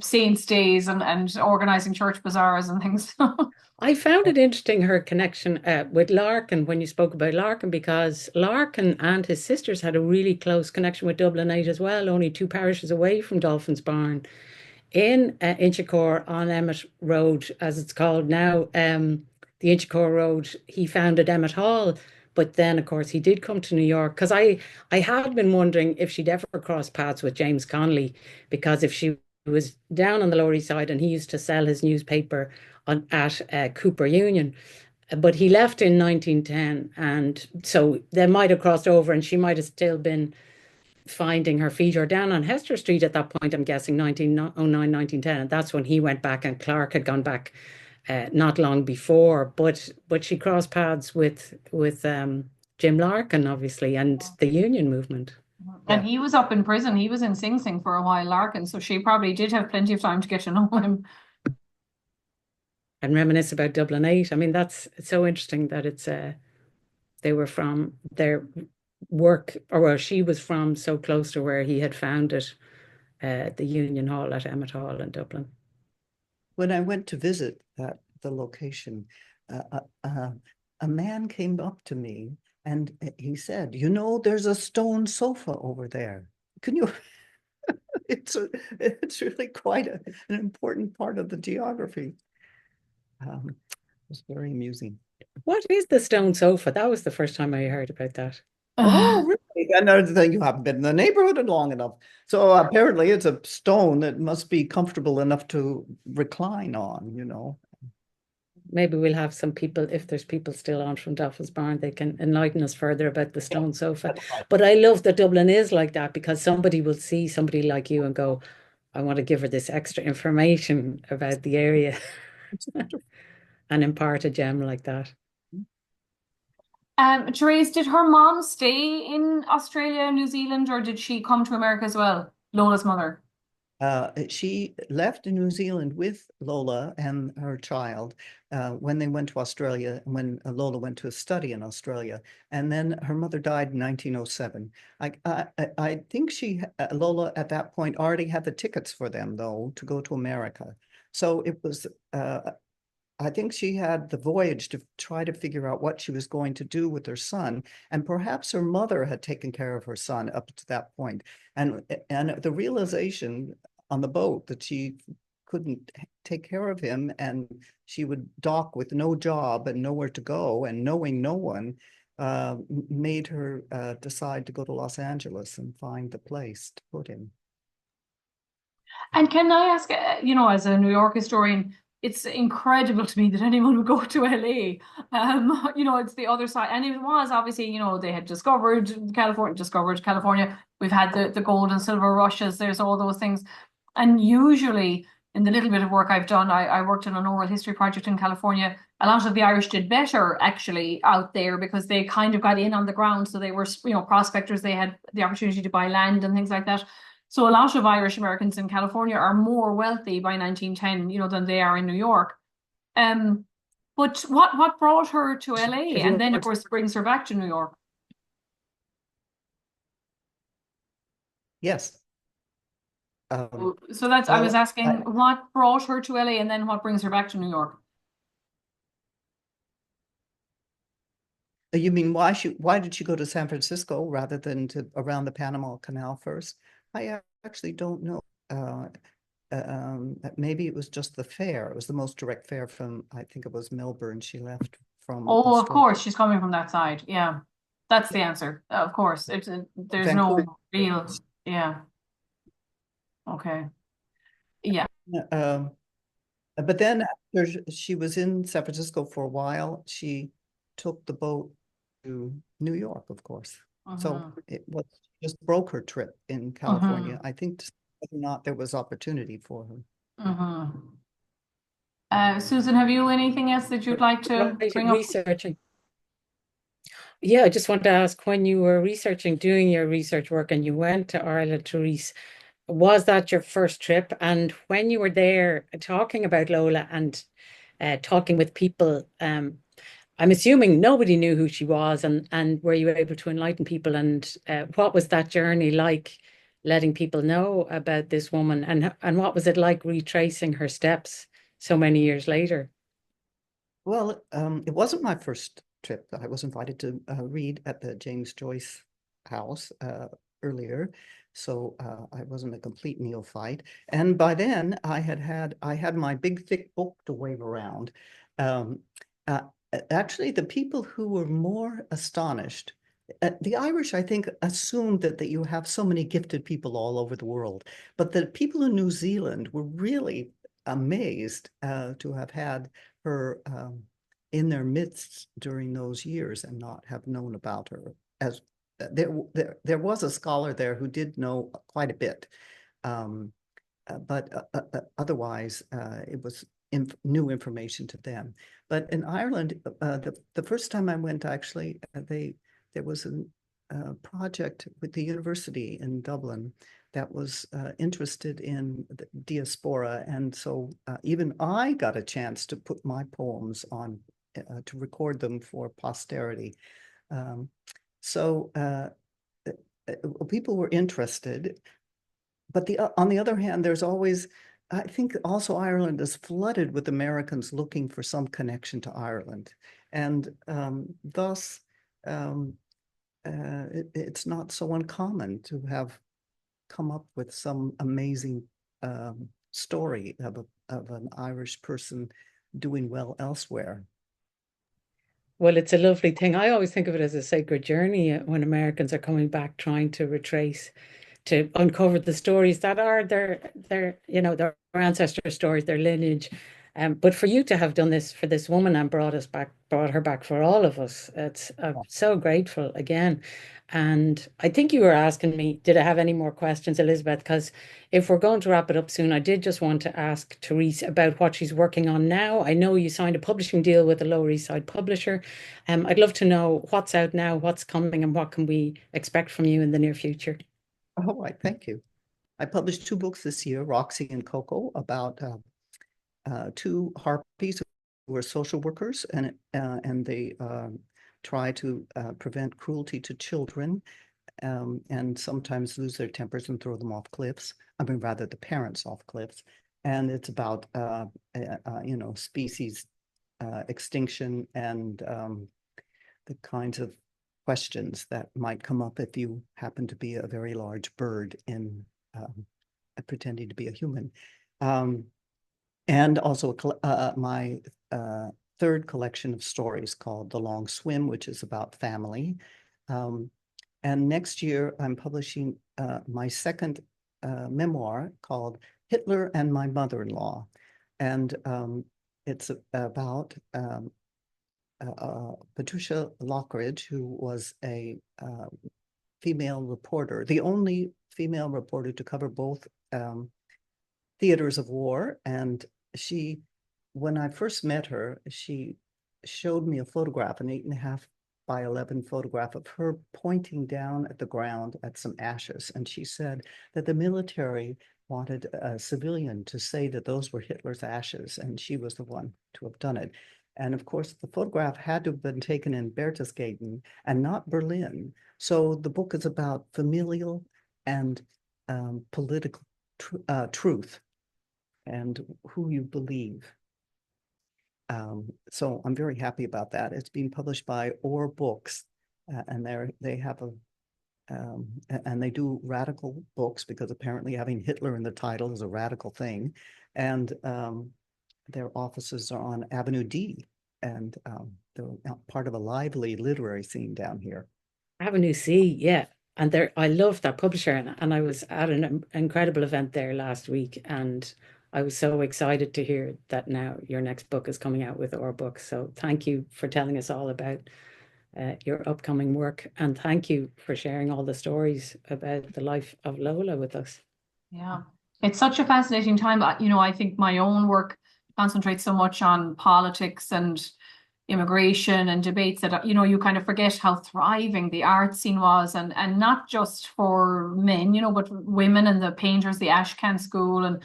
saints' days and organizing church bazaars and things. I found it interesting, her connection with Larkin, when you spoke about Larkin, because Larkin and his sisters had a really close connection with Dublin 8 as well, only 2 parishes away from Dolphin's Barn. In Inchicore on Emmett Road, as it's called now, the Inchicore Road, he founded Emmett Hall. But then, of course, he did come to New York, because I had been wondering if she'd ever crossed paths with James Connolly, because if she was down on the Lower East Side and he used to sell his newspaper at Cooper Union. But he left in 1910, and so they might have crossed over, and she might have still been finding her feet, or down on Hester Street at that point, I'm guessing 1909, 1910. And that's when he went back, and Clark had gone back not long before. But she crossed paths with Jim Larkin, obviously, and the union movement. And he was up in prison. He was in Sing Sing for a while, Larkin. So she probably did have plenty of time to get to know him. And reminisce about Dublin 8. I mean, it's so interesting that it's they were from their work, or where she was from, so close to where he had founded the Union Hall at Emmett Hall in Dublin. When I went to visit the location, a man came up to me and he said, "You know, there's a stone sofa over there. Can you?" It's really quite an important part of the geography. It was very amusing. What is the stone sofa? That was the first time I heard about that. Oh, really? Another thing, you haven't been in the neighborhood long enough. So apparently it's a stone that must be comfortable enough to recline on, you know. Maybe we'll have some people, if there's people still on from Dolphin's Barn, they can enlighten us further about the stone sofa. But I love that Dublin is like that, because somebody will see somebody like you and go, I want to give her this extra information about the area and impart a gem like that. Therese, did her mom stay in Australia, New Zealand, or did she come to America as well? Lola's mother. She left New Zealand with Lola and her child when they went to Australia, when Lola went to study in Australia. And then her mother died in 1907. I think Lola at that point already had the tickets for them, though, to go to America. So it was, I think she had the voyage to try to figure out what she was going to do with her son. And perhaps her mother had taken care of her son up to that point. And the realization on the boat that she couldn't take care of him and she would dock with no job and nowhere to go and knowing no one made her decide to go to Los Angeles and find the place to put him. And can I ask, as a New York historian, it's incredible to me that anyone would go to LA. It's the other side. And it was obviously, they had discovered California. We've had the gold and silver rushes. There's all those things. And usually in the little bit of work I've done, I worked on an oral history project in California. A lot of the Irish did better actually out there because they kind of got in on the ground. So they were, prospectors. They had the opportunity to buy land and things like that. So a lot of Irish Americans in California are more wealthy by 1910, than they are in New York. But what brought her to LA and then of course brings her back to New York? Yes. So I was asking what brought her to LA and then what brings her back to New York? You mean why did she go to San Francisco rather than to around the Panama Canal first? I actually don't know. Maybe it was just the fare. It was the most direct fare from, I think it was Melbourne. She left from. Oh, Australia. of course, she's coming from that side. Yeah, that's the answer. Of course, there's Vancouver. no real. Yeah. Okay. Yeah. But then after she was in San Francisco for a while, she took the boat to New York, of course. So it was just broke her trip in California. I think whether or not there was opportunity for her. Susan, have you anything else that you'd like to bring up? Researching. Yeah, I just want to ask, when you were doing your research work and you went to Ireland, Terese, was that your first trip? And when you were there talking about Lola and talking with people, I'm assuming nobody knew who she was, and were you able to enlighten people? And what was that journey like, letting people know about this woman? And what was it like retracing her steps so many years later? Well, it wasn't my first trip. I was invited to read at the James Joyce house earlier, so I wasn't a complete neophyte. And by then, I had my big thick book to wave around. Actually, the people who were more astonished, the Irish, I think, assumed that you have so many gifted people all over the world, but the people in New Zealand were really amazed to have had her in their midst during those years and not have known about her. As there was a scholar there who did know quite a bit, but otherwise it was new information to them. But in Ireland, the first time I went, actually, there was a project with the university in Dublin that was interested in the diaspora. And so even I got a chance to put my poems on, to record them for posterity. So people were interested. But on the other hand, there's always, I think also Ireland is flooded with Americans looking for some connection to Ireland. And thus, it's not so uncommon to have come up with some amazing story of an Irish person doing well elsewhere. Well, it's a lovely thing. I always think of it as a sacred journey when Americans are coming back trying to retrace, to uncover the stories that are their ancestor stories, their lineage. But for you to have done this for this woman and brought her back for all of us, I'm so grateful again. And I think you were asking me, did I have any more questions, Elizabeth? Because if we're going to wrap it up soon, I did just want to ask Terese about what she's working on now. I know you signed a publishing deal with a Lower East Side publisher. I'd love to know what's out now, what's coming, and what can we expect from you in the near future. Oh, thank you. I published 2 books this year, Roxy and Coco, about 2 harpies who were social workers, and they try to prevent cruelty to children, and sometimes lose their tempers and throw them off cliffs. I mean, rather the parents off cliffs. And it's about species extinction and the kinds of questions that might come up if you happen to be a very large bird in pretending to be a human. And also my 3rd collection of stories called The Long Swim, which is about family. And next year, I'm publishing my 2nd memoir called Hitler and My Mother-in-Law. And it's about Patricia Lockridge, who was a female reporter, the only female reporter to cover both theaters of war. And she, when I first met her, she showed me a photograph, an 8.5 by 11 photograph of her pointing down at the ground at some ashes. And she said that the military wanted a civilian to say that those were Hitler's ashes, and she was the one to have done it. And of course, the photograph had to have been taken in Berchtesgaden and not Berlin. So the book is about familial and political truth and who you believe. So I'm very happy about that. It's being published by Or Books, and they have and they do radical books, because apparently having Hitler in the title is a radical thing. And their offices are on Avenue D, and they're part of a lively literary scene down here. Avenue C, yeah. And there, I love that publisher, and I was at an incredible event there last week, and I was so excited to hear that now your next book is coming out with Our Books. So thank you for telling us all about your upcoming work, and thank you for sharing all the stories about the life of Lola with us. Yeah, it's such a fascinating time. I think my own work concentrates so much on politics and immigration and debates that, you kind of forget how thriving the art scene was, and not just for men, but women and the painters, the Ashcan School, and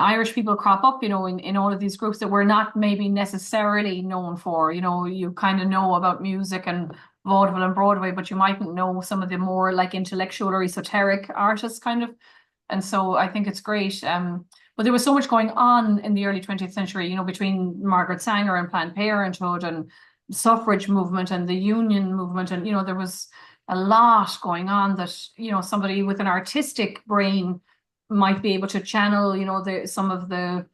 Irish people crop up, in all of these groups that we're not maybe necessarily known for. You kind of know about music and vaudeville and Broadway, but you mightn't know some of the more like intellectual or esoteric artists kind of. And so I think it's great. But there was so much going on in the early 20th century, between Margaret Sanger and Planned Parenthood and suffrage movement and the union movement. And, there was a lot going on that, somebody with an artistic brain might be able to channel, some of the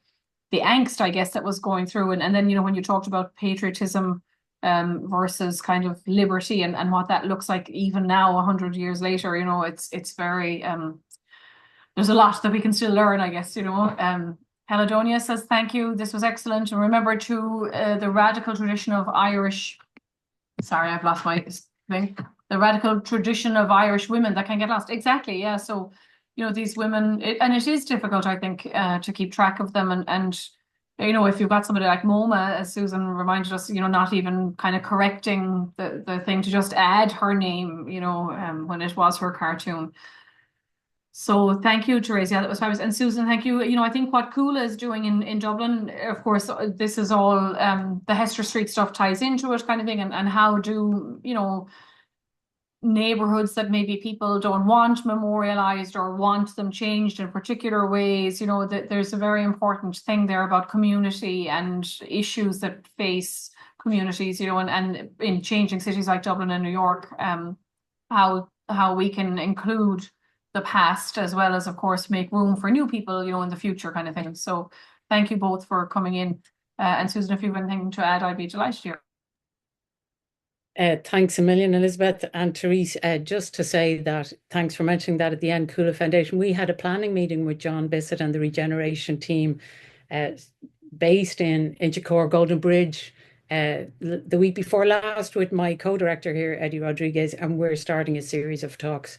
angst, I guess, that was going through. And then, when you talked about patriotism versus kind of liberty and what that looks like even now, 100 years later, it's very... there's a lot that we can still learn, I guess, Caledonia says, thank you. This was excellent. And remember to the radical tradition of Irish, sorry, I've lost my thing. The radical tradition of Irish women that can get lost. Exactly. Yeah. So, these women, and it is difficult, I think, to keep track of them. And if you've got somebody like MoMA, as Susan reminded us, not even kind of correcting the thing to just add her name, when it was her cartoon. So thank you, Terese. Yeah, that was fabulous. And Susan, thank you. I think what Coola is doing in Dublin, of course, this is all the Hester Street stuff ties into it kind of thing. And how do, neighborhoods that maybe people don't want memorialized or want them changed in particular ways, that there's a very important thing there about community and issues that face communities, and in changing cities like Dublin and New York, how we can include the past as well as, of course, make room for new people, in the future kind of thing. So thank you both for coming in. And Susan, if you have anything to add, I'd be delighted to hear. Thanks a million, Elizabeth and Terese. Just to say that, thanks for mentioning that at the end, Coola Foundation. We had a planning meeting with John Bissett and the Regeneration team based in Inchicore, Golden Bridge, the week before last with my co-director here, Eddie Rodriguez, and we're starting a series of talks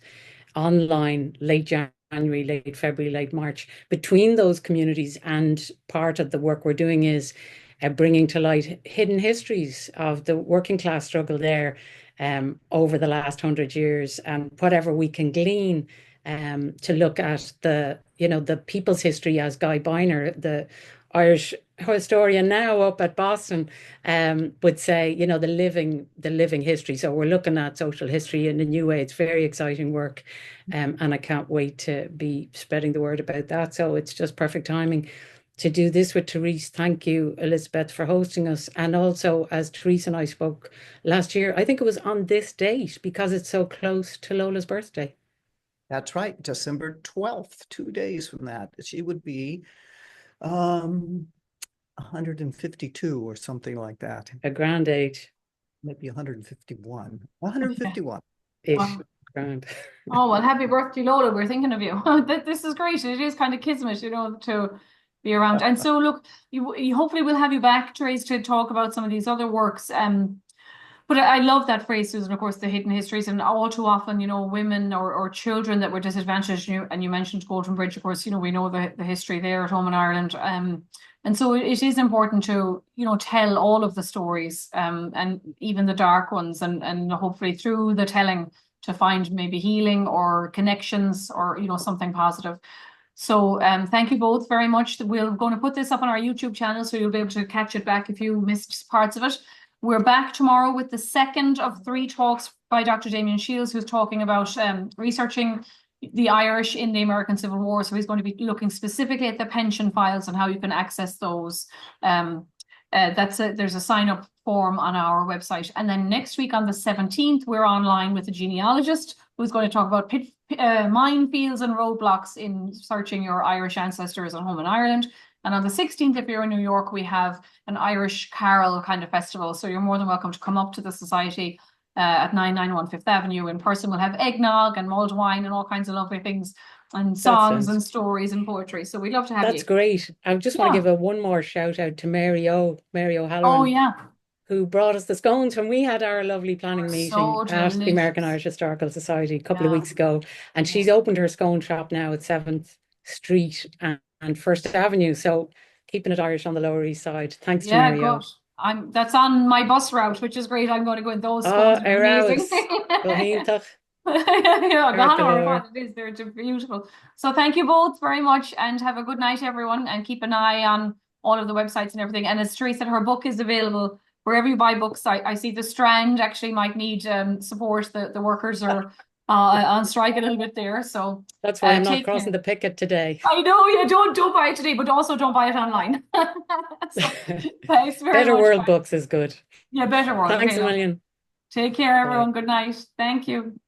online late January, late February, late March between those communities. And part of the work we're doing is bringing to light hidden histories of the working class struggle there over the last 100 years, and whatever we can glean to look at the people's history, as Guy Biner, the Irish historian now up at Boston, would say, the living history. So we're looking at social history in a new way. It's very exciting work, and I can't wait to be spreading the word about that. So it's just perfect timing to do this with Terese. Thank you, Elizabeth, for hosting us. And also, as Terese and I spoke last year, I think it was on this date because it's so close to Lola's birthday. That's right, December 12th, 2 days from that. She would be 152 or something like that. A grand age. Maybe 151. 151. Ish. Wow. Grand. Oh, well, happy birthday, Lola. We're thinking of you. This is great. It is kind of kismet, to be around. And so, look, you hopefully we'll have you back, Terese, to talk about some of these other works. But I love that phrase, Susan, of course, the hidden histories. And all too often, women or children that were disadvantaged. And you mentioned Golden Bridge, of course, we know the history there at home in Ireland. And so it is important to, tell all of the stories, and even the dark ones, and hopefully through the telling to find maybe healing or connections or, something positive. So thank you both very much. We're going to put this up on our YouTube channel, so you'll be able to catch it back if you missed parts of it. We're back tomorrow with the second of 3 talks by Dr. Damien Shields, who's talking about researching the Irish in the American Civil War. So he's going to be looking specifically at the pension files and how you can access those. There's a sign-up form on our website. And then next week on the 17th, we're online with a genealogist who's going to talk about minefields and roadblocks in searching your Irish ancestors at home in Ireland. And on the 16th, if you're in New York, we have an Irish carol kind of festival. So you're more than welcome to come up to the Society at 991 Fifth Avenue. In person, we'll have eggnog and mulled wine and all kinds of lovely things, and songs and stories and poetry. So we'd love to have you. That's great. I just want to give one more shout out to Mary O'Halloran. Oh, yeah. Who brought us the scones when we had our lovely planning meeting at the American Irish Historical Society a couple of weeks ago. And she's opened her scone shop now at 7th Street and First Avenue. So keeping it Irish on the Lower East Side. Thanks to Mary O. That's on my bus route, which is great. I'm going to go in those scones. Amazing. It is. They're beautiful. So thank you both very much, and have a good night, everyone. And keep an eye on all of the websites and everything. And as Terese said, her book is available wherever you buy books. I see the Strand actually might need support. The workers are on strike a little bit there. So that's why I'm not crossing the picket today. I know, yeah, don't buy it today, but also don't buy it online. Thanks very Better much. World Books is good. Yeah, Better World. Thanks a million. Take care, everyone. Good night. Thank you.